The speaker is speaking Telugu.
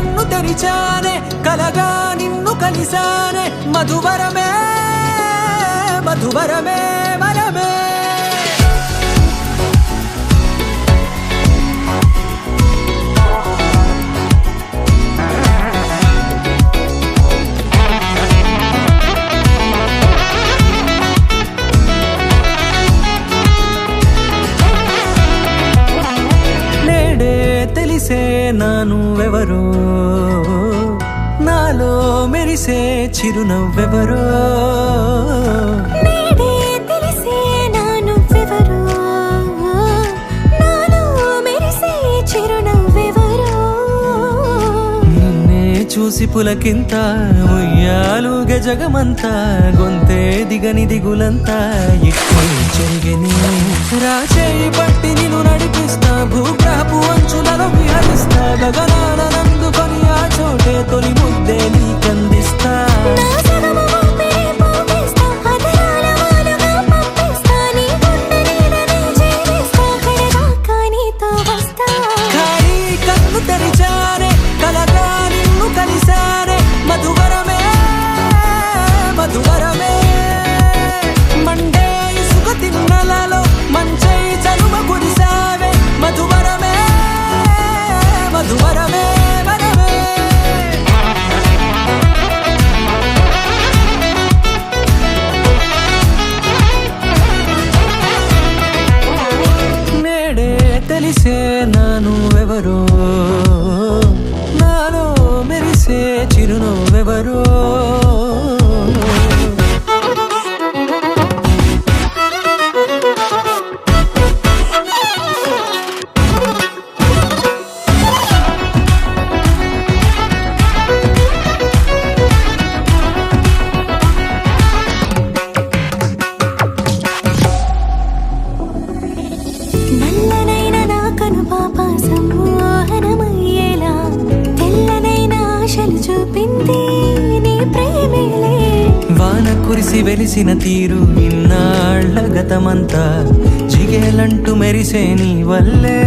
కన్ను తెరిచానే కలగా నిన్ను కలిసానే మధువరమే మధువరమే వరమే తెలిసే నానువెవరో నాలో మెరిసే చిరునవ్వెవరో నేడే తెలిసే నానువెవరో నాలో మెరిసే చిరునవ్వెవరో నిన్నే చూసి పులకింత ఉయ్యాలుగే జగమంతా గొంతే దిగని దిగులంతా ఇట్టే చెరిగని రాచేయి పట్టి నిన్ను నడిపిస్తా భూగ్రహపు అంచులలో విహరిస్తా గగనాల నందుకొని ఆ చోటే తొలి ముద్దే నీకందిస్తా నా సగము ఊపిరి పోపిస్తా అదరాల వాలుగా పంపిస్తా నీ గుండె నీడనే చేరిస్తా కడదాకా నీతో వస్తా ఖాళీ కన్ను తెరిచానే కలగా నిన్ను కలిసానే మధువరమే మధువరమే మండే ఇసుక తిన్నలలో మంచై చలువ కురిసావే మధువరమే మధువరమే వరమే నేడే తెలిసే నానువెవరో నాలో మెరిసే చిరునవ్వెవరో నల్లనైన నా కనుపాప సమ్మోహనమయ్యేలా తెల్లనైన ఆశలు చూపింది నీ ప్రేమేలే వాన కురిసి వెలిసిన తీరు ఇన్నాళ్ల గతమంతా జిగేలంటూ మెరిసే నీ వల్లే